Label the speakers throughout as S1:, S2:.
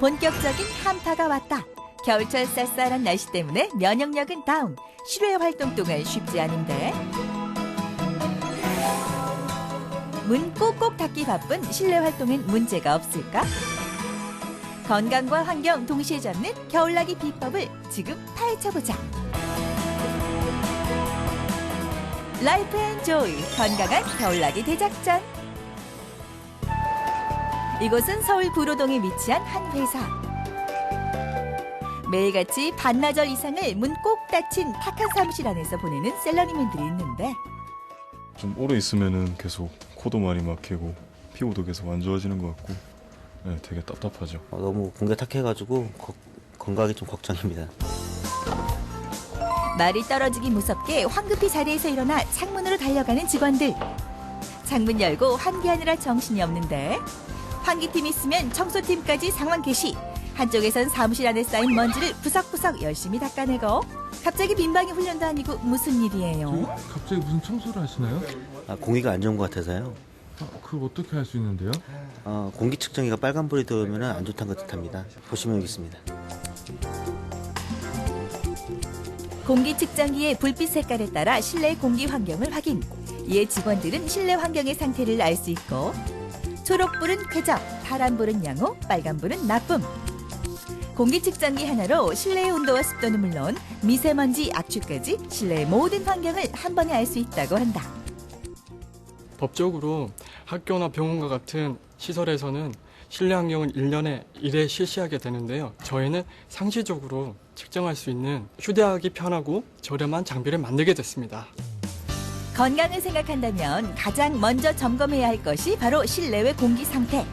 S1: 본격적인 한파가 왔다. 겨울철 쌀쌀한 날씨 때문에 면역력은 다운. 실외 활동 동안 쉽지 않은데. 문 꼭꼭 닫기 바쁜 실내 활동엔 문제가 없을까? 건강과 환경 동시에 잡는 겨울나기 비법을 지금 파헤쳐보자. 라이프 앤 조이 건강한 겨울나기 대작전. 이곳은 서울 구로동에 위치한 한 회사. 매일같이 반나절 이상을 문 꼭 닫힌 탁한 사무실 안에서 보내는 셀러리맨들이 있는데
S2: 좀 오래 있으면은 계속 코도 많이 막히고 피부도 계속 안 좋아지는 것 같고 되게 답답하죠.
S3: 너무 공기 탁해가지고 건강이 좀 걱정입니다.
S1: 말이 떨어지기 무섭게 황급히 자리에서 일어나 창문으로 달려가는 직원들. 창문 열고 환기하느라 정신이 없는데 환기팀 있으면 청소팀까지 상황 개시. 한쪽에선 사무실 안에 쌓인 먼지를 구석구석 열심히 닦아내고 갑자기 민방위 훈련도 아니고 무슨 일이에요?
S4: 갑자기 무슨 청소를 하시나요?
S3: 공기가 안 좋은 것 같아서요.
S4: 그걸 어떻게 할 수 있는데요?
S3: 공기 측정기가 빨간불이 들어오면 안 좋다는 것 같습니다. 보시면 여기 있습니다.
S1: 공기 측정기의 불빛 색깔에 따라 실내 공기 환경을 확인. 이에 직원들은 실내 환경의 상태를 알 수 있고 초록불은 쾌적, 파란불은 양호, 빨간불은 나쁨. 공기 측정기 하나로 실내의 온도와 습도는 물론 미세먼지, 악취까지 실내의 모든 환경을 한 번에 알 수 있다고 한다.
S5: 법적으로 학교나 병원과 같은 시설에서는 실내 환경은 1년에 1회 실시하게 되는데요. 저희는 상시적으로 측정할 수 있는 휴대하기 편하고 저렴한 장비를 만들게 됐습니다.
S1: 건강을 생각한다면 가장 먼저 점검해야 할 것이 바로 실내외 공기 상태.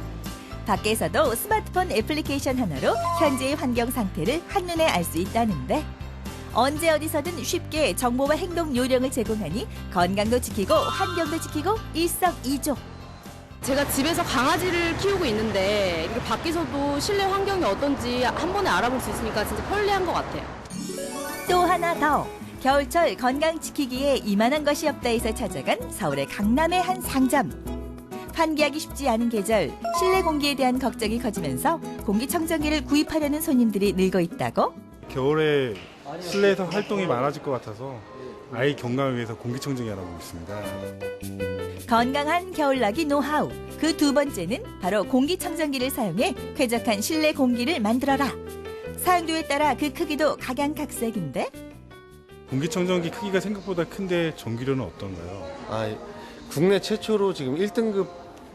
S1: 밖에서도 스마트폰 애플리케이션 하나로 현재의 환경 상태를 한눈에 알 수 있다는데 언제 어디서든 쉽게 정보와 행동 요령을 제공하니 건강도 지키고 환경도 지키고 일석이조.
S6: 제가 집에서 강아지를 키우고 있는데 이렇게 밖에서도 실내 환경이 어떤지 한 번에 알아볼 수 있으니까 진짜 편리한 것 같아요.
S1: 또 하나 더. 겨울철 건강 지키기에 이만한 것이 없다에서 찾아간 서울의 강남의 한 상점. 환기하기 쉽지 않은 계절, 실내 공기에 대한 걱정이 커지면서 공기청정기를 구입하려는 손님들이 늘고 있다고?
S7: 겨울에 실내에서 활동이 많아질 것 같아서 아이 건강을 위해서 공기청정기 알아보고 있습니다.
S1: 건강한 겨울나기 노하우. 그 두 번째는 바로 공기청정기를 사용해 쾌적한 실내 공기를 만들어라. 사용도에 따라 그 크기도 각양각색인데
S7: 공기청정기 크기가 생각보다 큰데 전기료는 어떤가요?
S8: 국내 최초로 지금 1등급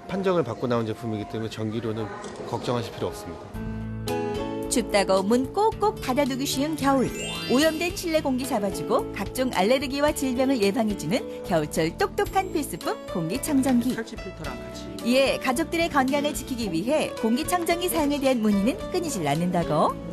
S8: 판정을 받고 나온 제품이기 때문에 전기료는 걱정하실 필요 없습니다.
S1: 춥다고 문 꼭꼭 닫아두기 쉬운 겨울. 오염된 실내 공기 잡아주고 각종 알레르기와 질병을 예방해주는 겨울철 똑똑한 필수품 공기청정기.
S9: 탈취 필터랑 같이.
S1: 이에 가족들의 건강을 지키기 위해 공기청정기 사용에 대한 문의는 끊이질 않는다고.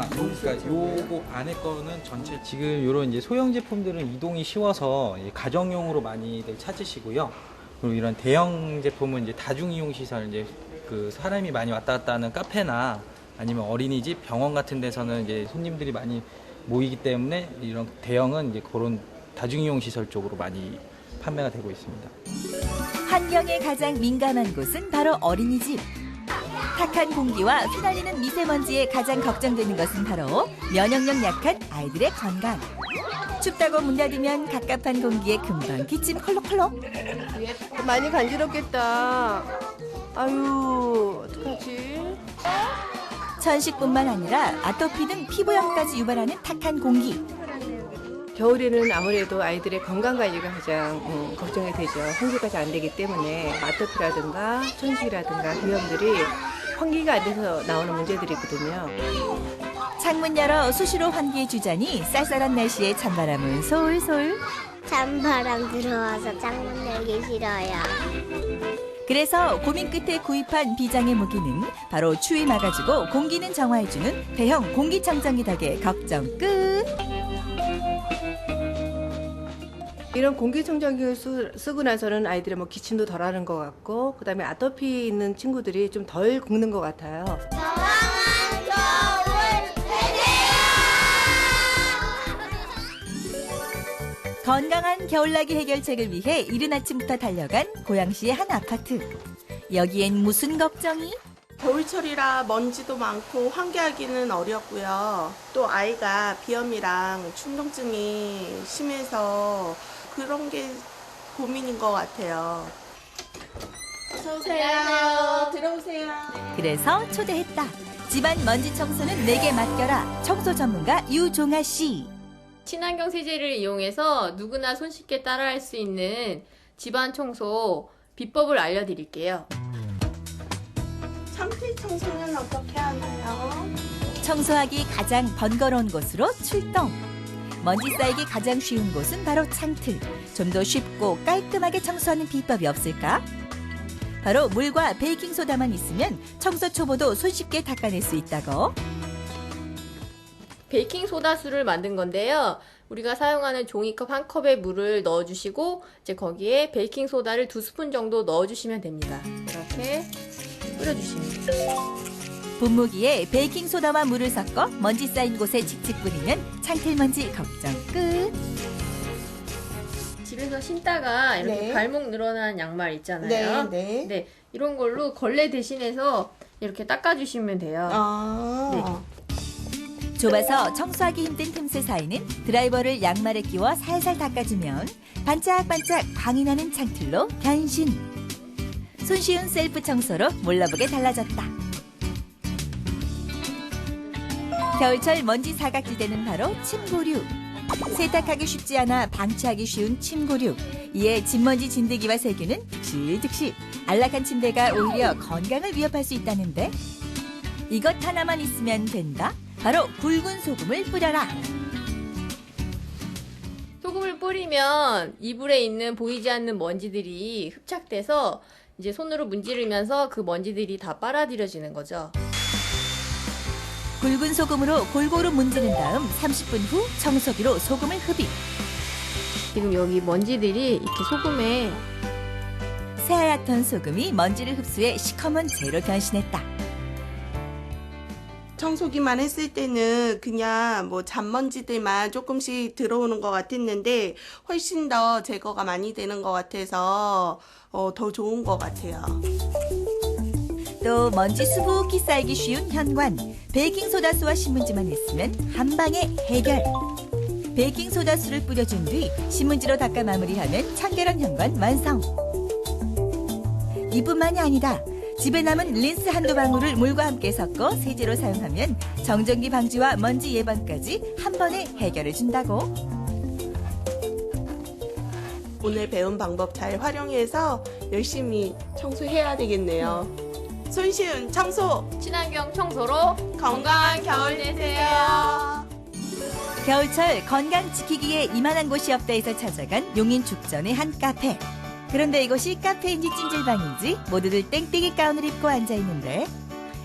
S9: 그러니까 요거 안에 거는 전체 지금 요런 이제 소형 제품들은 이동이 쉬워서 가정용으로 많이들 찾으시고요. 그리고 이런 대형 제품은 이제 다중이용 시설 이제 그 사람이 많이 왔다 갔다 하는 카페나 아니면 어린이집, 병원 같은 데서는 이제 손님들이 많이 모이기 때문에 이런 대형은 이제 그런 다중이용 시설 쪽으로 많이 판매가 되고 있습니다.
S1: 환경에 가장 민감한 곳은 바로 어린이집. 탁한 공기와 휘날리는 미세먼지에 가장 걱정되는 것은 바로 면역력 약한 아이들의 건강. 춥다고 문 닫으면 갑갑한 공기에 금방 기침 콜록콜록.
S10: 많이 간지럽겠다. 아유, 어떡하지?
S1: 천식뿐만 아니라 아토피 등 피부염까지 유발하는 탁한 공기.
S10: 겨울에는 아무래도 아이들의 건강 관리가 가장 걱정이 되죠. 환기가 잘 안 되기 때문에 아토피라든가 천식이라든가 비염들이 환기가 안 돼서 나오는 문제들이거든요.
S1: 창문 열어 수시로 환기해 주자니 쌀쌀한 날씨에 찬바람은 솔솔.
S11: 찬바람 들어와서 창문 열기 싫어요.
S1: 그래서 고민 끝에 구입한 비장의 무기는 바로 추위 막아주고 공기는 정화해주는 대형 공기청정기 덕에 걱정 끝.
S10: 이런 공기청정기를 쓰고 나서는 아이들의 기침도 덜 하는 것 같고 그다음에 아토피 있는 친구들이 좀 덜 긁는 것 같아요.
S1: 건강한 겨울나기 해결책을 위해 이른 아침부터 달려간 고양시의 한 아파트. 여기엔 무슨 걱정이?
S12: 겨울철이라 먼지도 많고 환기하기는 어렵고요. 또 아이가 비염이랑 충동증이 심해서 그런 게 고민인 것 같아요. 어서 오세요. 들어오세요.
S1: 그래서 초대했다. 집안 먼지 청소는 내게 맡겨라. 청소 전문가 유종아 씨.
S13: 친환경 세제를 이용해서 누구나 손쉽게 따라할 수 있는 집안 청소 비법을 알려드릴게요.
S12: 창틀 청소는 어떻게 하나요?
S1: 청소하기 가장 번거로운 곳으로 출동. 먼지 쌓이기 가장 쉬운 곳은 바로 창틀. 좀 더 쉽고 깔끔하게 청소하는 비법이 없을까? 바로 물과 베이킹소다만 있으면 청소 초보도 손쉽게 닦아낼 수 있다고.
S13: 베이킹 소다수를 만든 건데요. 우리가 사용하는 종이컵 한 컵에 물을 넣어주시고 이제 거기에 베이킹 소다를 2스푼 정도 넣어주시면 됩니다. 이렇게 뿌려주시면 돼요.
S1: 분무기에 베이킹소다와 물을 섞어 먼지 쌓인 곳에 칙칙 뿌리면 창틀 먼지 걱정 끝.
S13: 집에서 신다가 이렇게
S12: 네.
S13: 발목 늘어난 양말 있잖아요.
S12: 네.
S13: 이런 걸로 걸레 대신해서 이렇게 닦아주시면 돼요.
S1: 좁아서 청소하기 힘든 틈새 사이는 드라이버를 양말에 끼워 살살 닦아주면 반짝반짝 광이 나는 창틀로 변신. 손쉬운 셀프 청소로 몰라보게 달라졌다. 겨울철 먼지 사각지대는 바로 침고류. 세탁하기 쉽지 않아 방치하기 쉬운 침고류. 이에 집먼지 진드기와 세균은 득실득실. 안락한 침대가 오히려 건강을 위협할 수 있다는데 이것 하나만 있으면 된다. 바로 굵은 소금을 뿌려라.
S13: 소금을 뿌리면 이불에 있는 보이지 않는 먼지들이 흡착돼서 이제 손으로 문지르면서 그 먼지들이 다 빨아들여지는 거죠.
S1: 굵은 소금으로 골고루 문지른 다음 30분 후 청소기로 소금을 흡입.
S13: 지금 여기 먼지들이 이렇게 소금에
S1: 새하얗던 소금이 먼지를 흡수해 시커먼 재로 변신했다.
S12: 청소기만 했을 때는 그냥 뭐 잔먼지들만 조금씩 들어오는 것 같았는데 훨씬 더 제거가 많이 되는 것 같아서 더 좋은 것 같아요.
S1: 또 먼지 수북히 쌓이기 쉬운 현관. 베이킹소다수와 신문지만 있으면 한 방에 해결. 베이킹소다수를 뿌려준 뒤 신문지로 닦아 마무리하면 청결한 현관 완성. 이뿐만이 아니다. 집에 남은 린스 한두 방울을 물과 함께 섞어 세제로 사용하면 정전기 방지와 먼지 예방까지 한 번에 해결해준다고.
S12: 오늘 배운 방법 잘 활용해서 열심히 청소해야 되겠네요. 손쉬운 청소,
S13: 친환경 청소로
S12: 건강한 겨울 되세요.
S1: 겨울철 건강 지키기에 이만한 곳이 없다에서 찾아간 용인 죽전의 한 카페. 그런데 이곳이 카페인지 찜질방인지 모두들 땡땡이 가운을 입고 앉아있는데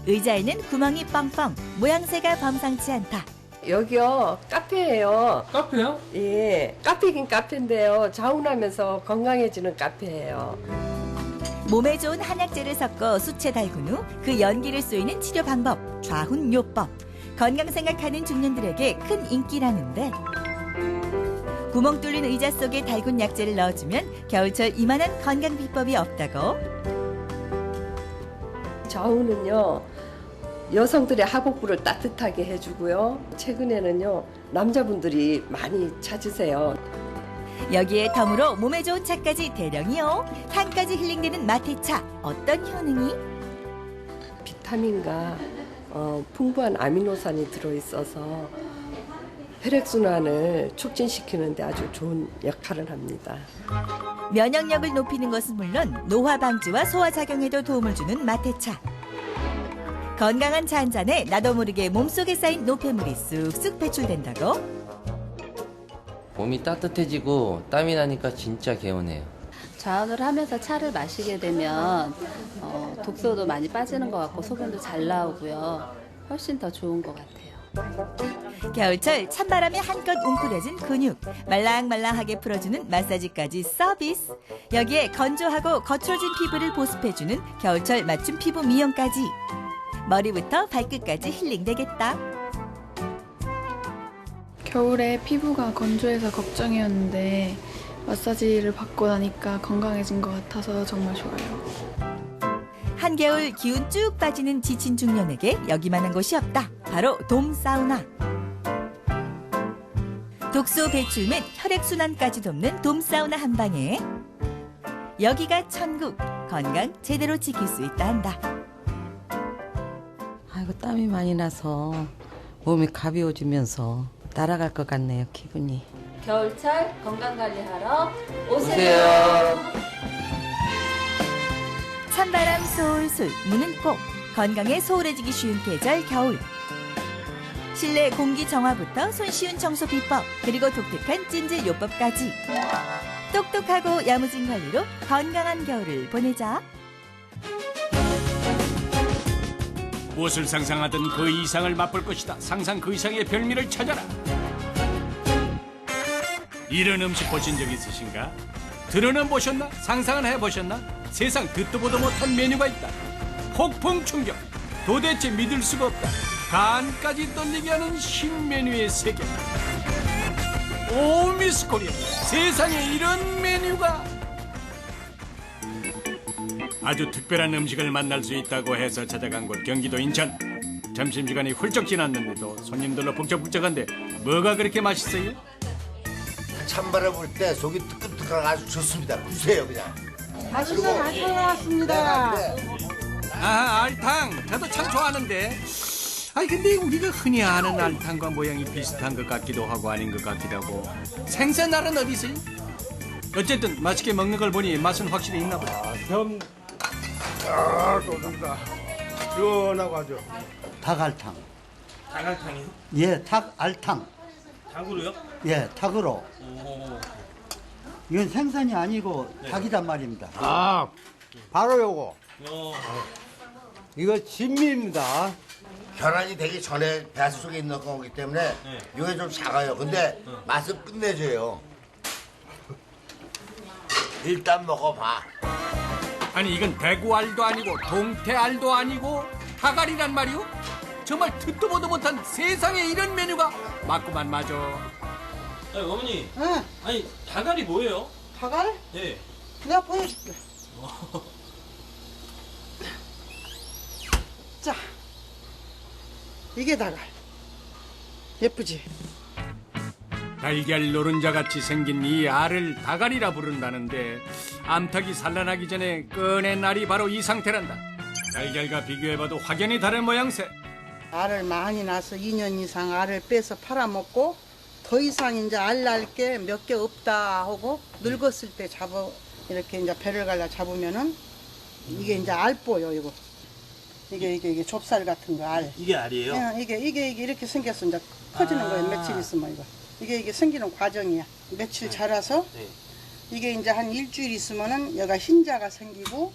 S1: 의자에는 구멍이 뻥뻥, 모양새가 범상치 않다.
S10: 여기요, 카페예요.
S4: 카페요?
S10: 예, 카페긴 카페인데요. 자운하면서 건강해지는 카페예요.
S1: 몸에 좋은 한약재를 섞어 수채 달군 후 그 연기를 쏘이는 치료 방법, 좌훈요법. 건강 생각하는 중년들에게 큰 인기라는데 구멍 뚫린 의자 속에 달군 약재를 넣어주면 겨울철 이만한 건강 비법이 없다고.
S10: 자운은요, 여성들의 하복부를 따뜻하게 해주고요. 최근에는요, 남자분들이 많이 찾으세요.
S1: 여기에 덤으로 몸에 좋은 차까지 대령이요. 향까지 힐링되는 마테차. 어떤 효능이?
S10: 비타민과 풍부한 아미노산이 들어있어서 혈액순환을 촉진시키는 데 아주 좋은 역할을 합니다.
S1: 면역력을 높이는 것은 물론 노화 방지와 소화작용에도 도움을 주는 마테차. 건강한 차 한 잔에 나도 모르게 몸속에 쌓인 노폐물이 쑥쑥 배출된다고?
S14: 몸이 따뜻해지고 땀이 나니까 진짜 개운해요.
S15: 자운을 하면서 차를 마시게 되면 독소도 많이 빠지는 것 같고 소변도 잘 나오고요. 훨씬 더 좋은 것 같아요.
S1: 겨울철 찬바람에 한껏 웅크려진 근육, 말랑말랑하게 풀어주는 마사지까지 서비스. 여기에 건조하고 거칠어진 피부를 보습해주는 겨울철 맞춤 피부 미용까지. 머리부터 발끝까지 힐링되겠다.
S16: 겨울에 피부가 건조해서 걱정이었는데 마사지를 받고 나니까 건강해진 것 같아서 정말 좋아요.
S1: 한겨울 기운 쭉 빠지는 지친 중년에게 여기만한 곳이 없다. 바로 돔사우나. 독소 배출 및 혈액순환까지 돕는 돔사우나 한 방에 여기가 천국, 건강 제대로 지킬 수 있다 한다.
S17: 아이고 땀이 많이 나서 몸이 가벼워지면서 날아갈 것 같네요, 기분이.
S15: 겨울철 건강관리하러
S14: 오세요.
S1: 찬바람 솔솔, 무는 꼭 건강에 소홀해지기 쉬운 계절 겨울. 실내 공기 정화부터 손쉬운 청소 비법, 그리고 독특한 찜질 요법까지. 똑똑하고 야무진 관리로 건강한 겨울을 보내자.
S18: 무엇을 상상하든 그 이상을 맛볼 것이다. 상상 그 이상의 별미를 찾아라. 이런 음식 보신 적 있으신가? 들어는 보셨나? 상상은 해보셨나? 세상 듣도 보도 못한 메뉴가 있다. 폭풍 충격. 도대체 믿을 수가 없다. 간까지 떨리게 하는 신메뉴의 세계. 오 미스 코리아, 세상에 이런 메뉴가. 아주 특별한 음식을 만날 수 있다고 해서 찾아간 곳 경기도 인천. 점심시간이 훌쩍 지났는데도 손님들로 북적북적한데 뭐가 그렇게 맛있어요?
S19: 찬바람 불 때 속이 뜨끈뜨끈하고 아주 좋습니다. 구세요 그냥.
S20: 맛있는 알탕 나왔습니다.
S18: 아, 알탕 저도 참 좋아하는데, 아니 근데 우리가 흔히 아는 알탕과 모양이 비슷한 것 같기도 하고 아닌 것 같기도 하고. 생선알은 어디 있어요? 어쨌든 맛있게 먹는 걸 보니 맛은 확실히 있나 보다.
S19: 좋습니다. 시원하고 아주.
S3: 닭알탕.
S21: 닭알탕이요?
S3: 예, 닭알탕.
S21: 닭으로요?
S3: 예, 닭으로. 이건 생선이 아니고 닭이란 말입니다.
S19: 아, 바로 요거. 이거 진미입니다. 계란이 되기 전에 뱃속에 있는 거기 때문에 이게 좀 작아요. 근데 맛은 끝내줘요. 일단 먹어봐.
S18: 아니 이건 대구알도 아니고 동태알도 아니고 닭알이란 말이오? 정말 듣도 보도 못한 세상에 이런 메뉴가 맞구만 맞아.
S21: 아니, 어머니.
S20: 응.
S21: 아니 닭알이 뭐예요?
S20: 닭알?
S21: 예.
S20: 내가 보여줄게. 자, 이게 닭알. 예쁘지?
S18: 달걀 노른자같이 생긴 이 알을 닭알이라 부른다는데 암탉이 산란하기 전에 꺼낸 알이 바로 이 상태란다. 달걀과 비교해봐도 확연히 다른 모양새.
S20: 알을 많이 낳아서 2년 이상 알을 빼서 팔아먹고 더 이상 이제 알 날 게 몇 개 없다 하고 늙었을 때 이렇게 이제 배를 갈라 잡으면은 이게 이제 알뽀요, 이거. 이게 좁쌀 같은 거 알.
S21: 이게 알이에요?
S20: 예, 이게 이렇게 생겼어. 이제 퍼지는 거예요. 며칠 있으면 이거. 이게 생기는 과정이야. 며칠 자라서 이게 이제 한 일주일 있으면은 여기가 흰자가 생기고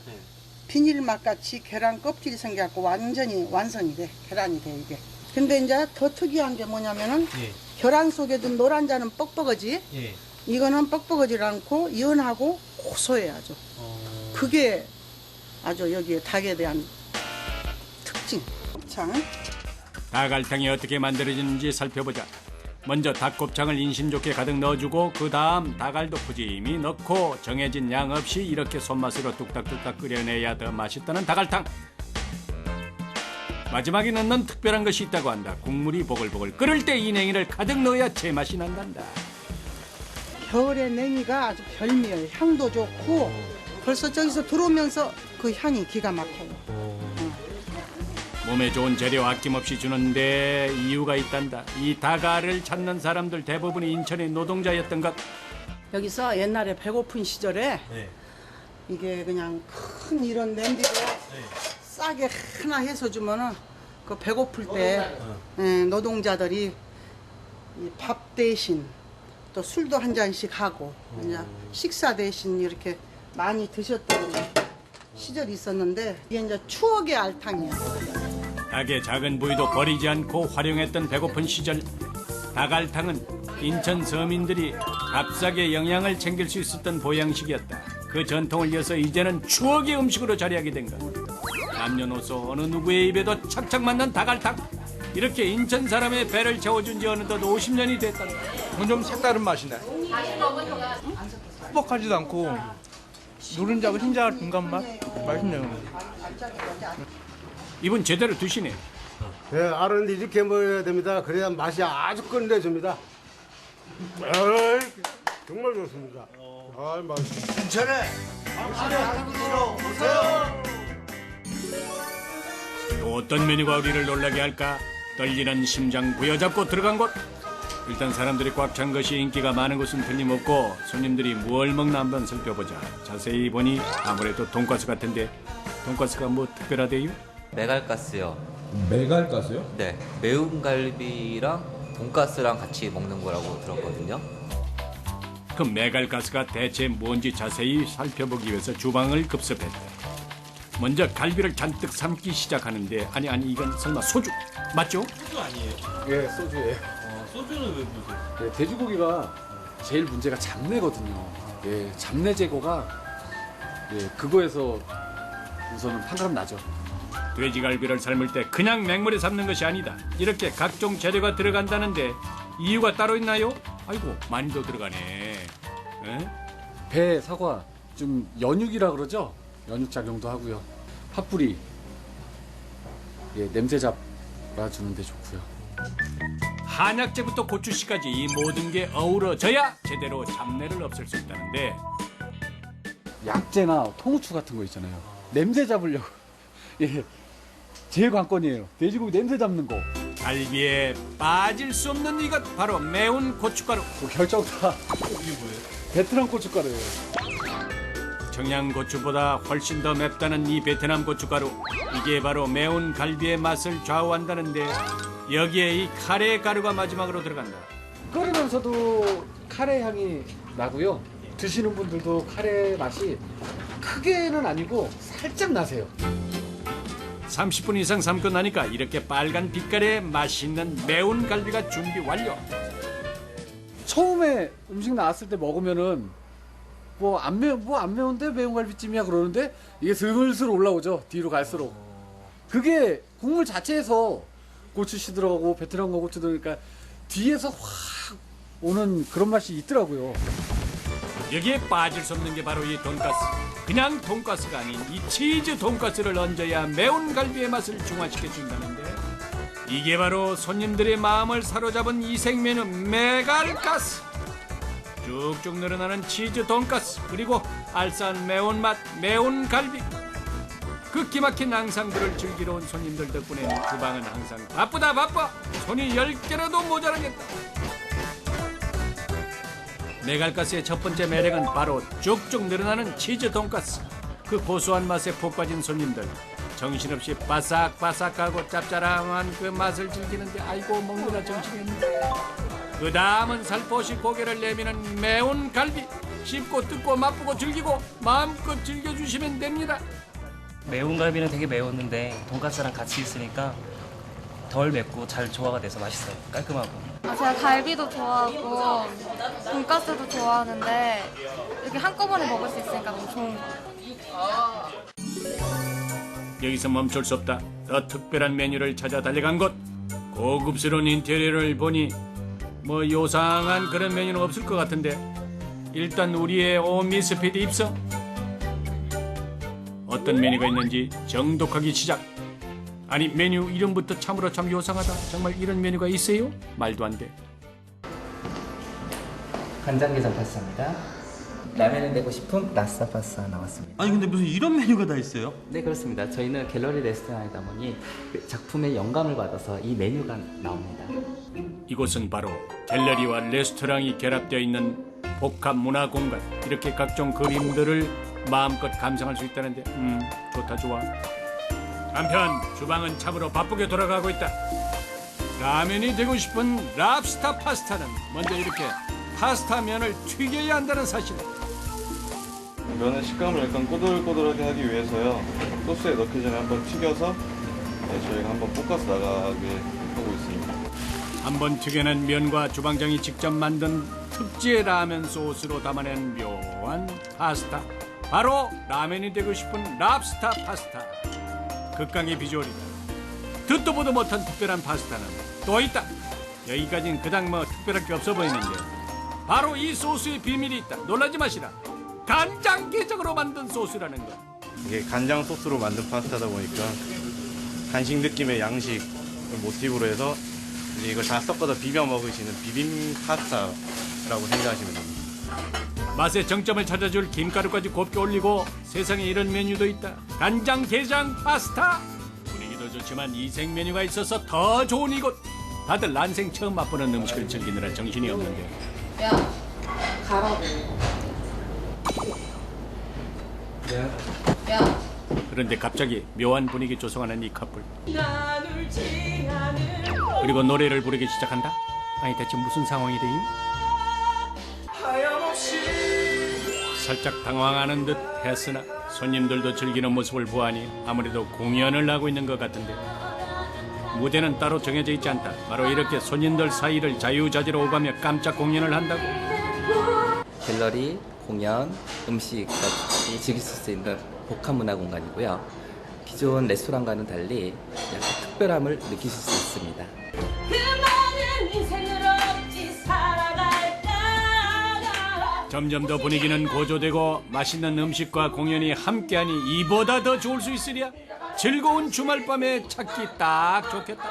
S20: 비닐맛 같이 계란 껍질이 생겨갖고 완전히 완성이 돼. 계란이 돼, 이게. 근데 이제 더 특이한 게 뭐냐면은 계란 속에도 노란 자는 뻑뻑하지. 이거는 뻑뻑하지 않고 연하고 고소해 아주. 그게 아주 여기에 닭에 대한 특징. 곱창.
S18: 닭알탕이 어떻게 만들어지는지 살펴보자. 먼저 닭곱창을 인심 좋게 가득 넣어주고 그 다음 닭알도 푸짐히 넣고 정해진 양 없이 이렇게 손맛으로 뚝딱뚝딱 끓여내야 더 맛있다는 닭알탕. 마지막에 넣는 특별한 것이 있다고 한다. 국물이 보글보글 끓을 때 이 냉이를 가득 넣어야 제맛이 난단다.
S20: 겨울에 냉이가 아주 별미예요. 향도 좋고 벌써 저기서 들어오면서 그 향이 기가 막혀요.
S18: 몸에 좋은 재료 아낌없이 주는데 이유가 있단다. 이 닭알을 찾는 사람들 대부분이 인천의 노동자였던 것.
S20: 여기서 옛날에 배고픈 시절에 이게 그냥 큰 이런 냄비로 싸게 하나 해서 주면은 그 배고플 때 노동자들이 이 밥 대신 또 술도 한 잔씩 하고 그냥 식사 대신 이렇게 많이 드셨던 시절이 있었는데 이게 이제 추억의 알탕이야.
S18: 닭의 작은 부위도 버리지 않고 활용했던 배고픈 시절. 닭알탕은 인천 서민들이 값싸게 영양을 챙길 수 있었던 보양식이었다. 그 전통을 이어서 이제는 추억의 음식으로 자리하게 된 것. 남녀노소 어느 누구의 입에도 착착 맞는 닭알탕. 이렇게 인천 사람의 배를 채워준 지 어느덧 50년이 됐단다.
S22: 좀 색다른 맛이네. 뻑뻑하지도 않고
S2: 노른자하고 흰자 중간 맛 맛있네요.
S18: 이분 제대로 드시네.
S22: 네, 알은 이렇게 먹어야 됩니다. 그래야 맛이 아주 끝내줍니다. 정말 좋습니다. 맛있습니다.
S19: 인천에 한국으로 오세요.
S18: 또 어떤 메뉴가 우리를 놀라게 할까? 떨리는 심장 부여잡고 들어간 곳. 일단 사람들이 꽉 찬 것이 인기가 많은 곳은 틀림없고 손님들이 뭘 먹나 한번 살펴보자. 자세히 보니 아무래도 돈가스 같은데 돈가스가 뭐 특별하대요?
S23: 메갈가스요.
S4: 메갈가스요?
S23: 네, 매운 갈비랑 돈가스랑 같이 먹는 거라고 들었거든요.
S18: 그 메갈가스가 대체 뭔지 자세히 살펴보기 위해서 주방을 급습했다. 먼저 갈비를 잔뜩 삶기 시작하는데 아니 이건 설마 소주 맞죠?
S21: 소주 아니에요?
S24: 예, 소주예요.
S21: 소주는 왜 드세요?
S24: 예, 돼지고기가 제일 문제가 잡내거든요. 예, 잡내 제거가 그거에서 우선은 판가름 나죠.
S18: 돼지갈비를 삶을 때 그냥 맹물에 삶는 것이 아니다. 이렇게 각종 재료가 들어간다는데 이유가 따로 있나요? 아이고 많이도 들어가네. 에?
S24: 배, 사과, 좀 연육이라 그러죠? 연육 작용도 하고요. 팥뿌리, 냄새 잡아주는 데 좋고요.
S18: 한약재부터 고추씨까지 이 모든 게 어우러져야 제대로 잡내를 없앨 수 있다는데
S24: 약재나 통후추 같은 거 있잖아요. 냄새 잡으려고. 예, 제일 관건이에요. 돼지고기 냄새 잡는 거.
S18: 갈비에 빠질 수 없는 이것 바로 매운 고춧가루.
S24: 결정타.
S21: 이게 뭐예요?
S24: 베트남 고춧가루예요.
S18: 청양고추보다 훨씬 더 맵다는 이 베트남 고춧가루. 이게 바로 매운 갈비의 맛을 좌우한다는데 여기에 이 카레 가루가 마지막으로 들어간다.
S24: 끓이면서도 카레 향이 나고요. 드시는 분들도 카레 맛이 크게는 아니고 살짝 나세요.
S18: 30분 이상 삶고 나니까 이렇게 빨간 빛깔의 맛있는 매운 갈비가 준비 완료.
S24: 처음에 음식 나왔을 때 먹으면은 뭐 안 매운데 매운 갈비찜이야 그러는데 이게 슬슬 올라오죠. 뒤로 갈수록. 그게 국물 자체에서 고추씨 들어가고 베트남 고추 들어가니까 뒤에서 확 오는 그런 맛이 있더라고요.
S18: 여기에 빠질 수 없는 게 바로 이 돈가스. 그냥 돈가스가 아닌 이 치즈 돈가스를 얹어야 매운 갈비의 맛을 중화시켜 준다는데 이게 바로 손님들의 마음을 사로잡은 이색 메뉴 메갈가스. 쭉쭉 늘어나는 치즈 돈가스 그리고 알싸한 매운맛 매운 갈비. 극기 막힌 앙상들을 즐기러 온 손님들 덕분에 주방은 항상 바쁘다 바빠. 손이 10개라도 모자라겠다. 메갈가스의 첫 번째 매력은 바로 쭉쭉 늘어나는 치즈 돈가스. 그 고소한 맛에 푹 빠진 손님들. 정신없이 바삭바삭하고 짭짤한 그 맛을 즐기는데 아이고 먹느라 정신이 없네. 그 다음은 살포시 고개를 내미는 매운 갈비. 씹고 뜯고 맛보고 즐기고 마음껏 즐겨주시면 됩니다.
S25: 매운 갈비는 되게 매웠는데 돈가스랑 같이 있으니까 덜 맵고 잘 조화가 돼서 맛있어요. 깔끔하고.
S26: 제가 갈비도 좋아하고 돈가스도 좋아하는데 이렇게 한꺼번에 먹을 수 있으니까 너무 좋은 것 같아요.
S18: 여기서 멈출 수 없다. 더 특별한 메뉴를 찾아 달려간 곳. 고급스러운 인테리어를 보니 뭐 요상한 그런 메뉴는 없을 것 같은데 일단 우리의 미스 PD 입성. 어떤 메뉴가 있는지 정독하기 시작. 아니 메뉴 이름부터 참으로 참 요상하다. 정말 이런 메뉴가 있어요? 말도 안 돼.
S23: 간장게장 파스타입니다. 라면을 내고 싶은 라스타 파스타 나왔습니다.
S21: 아니 근데 무슨 이런 메뉴가 다 있어요?
S23: 네, 그렇습니다. 저희는 갤러리 레스토랑이다 보니 그 작품의 영감을 받아서 이 메뉴가 나옵니다.
S18: 이곳은 바로 갤러리와 레스토랑이 결합되어 있는 복합 문화 공간. 이렇게 각종 그림들을 마음껏 감상할 수 있다는데 좋다 좋아. 한편 주방은 참으로 바쁘게 돌아가고 있다. 라면이 되고 싶은 랍스타 파스타는 먼저 이렇게 파스타 면을 튀겨야 한다는 사실.
S27: 면의 식감을 약간 꼬들꼬들하게 하기 위해서요. 소스에 넣기 전에 한번 튀겨서 저희가 한번 볶아서 나가게 하고 있습니다.
S18: 한번 튀겨낸 면과 주방장이 직접 만든 특제 라면 소스로 담아낸 묘한 파스타. 바로 라면이 되고 싶은 랍스타 파스타. 극강의 비주얼이다. 듣도 보도 못한 특별한 파스타는 또 있다. 여기까지는 그닥 특별할 게 없어 보이는데 바로 이 소스의 비밀이 있다. 놀라지 마시라. 간장게장으로 만든 소스라는 것.
S27: 이게 간장 소스로 만든 파스타다 보니까 간식 느낌의 양식 모티브로 해서 이제 이걸 다 섞어서 비벼 먹으시는 비빔 파스타라고 생각하시면 됩니다.
S18: 맛의 정점을 찾아줄 김가루까지 곱게 올리고 세상에 이런 메뉴도 있다. 간장게장 파스타. 분위기도 좋지만 이색 메뉴가 있어서 더 좋은 이곳. 다들 난생 처음 맛보는 음식을 즐기느라 정신이 없는데.
S15: 야, 가라고. 야.
S18: 그런데 갑자기 묘한 분위기 조성하는 이 커플. 그리고 노래를 부르기 시작한다. 아니 대체 무슨 상황이 돼요? 살짝 당황하는 듯 했으나 손님들도 즐기는 모습을 보아하니 아무래도 공연을 하고 있는 것 같은데. 무대는 따로 정해져 있지 않다. 바로 이렇게 손님들 사이를 자유자재로 오가며 깜짝 공연을 한다고.
S23: 갤러리, 공연, 음식까지 즐길 수 있는 복합 문화 공간이고요. 기존 레스토랑과는 달리 약간 특별함을 느끼실 수 있습니다.
S18: 점점 더 분위기는 고조되고 맛있는 음식과 공연이 함께하니 이보다 더 좋을 수 있으랴. 즐거운 주말밤에 찾기 딱 좋겠다.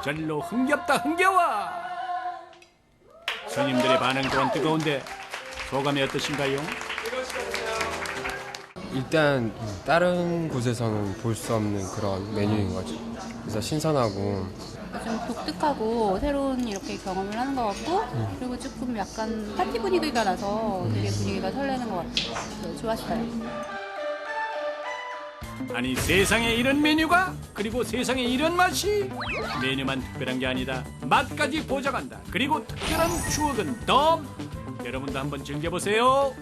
S18: 절로 흥겹다 흥겨워. 손님들의 반응 또한 뜨거운데 소감이 어떠신가요?
S5: 일단 다른 곳에서는 볼 수 없는 그런 메뉴인 거죠. 그래서 신선하고
S15: 좀 독특하고 새로운 이렇게 경험을 하는 것 같고 그리고 조금 약간 파티 분위기가 나서 되게 분위기가 설레는 것 같아요. 좋았어요.
S18: 아니 세상에 이런 메뉴가? 그리고 세상에 이런 맛이? 메뉴만 특별한 게 아니다. 맛까지 보장한다. 그리고 특별한 추억은 더. 여러분도 한번 즐겨보세요.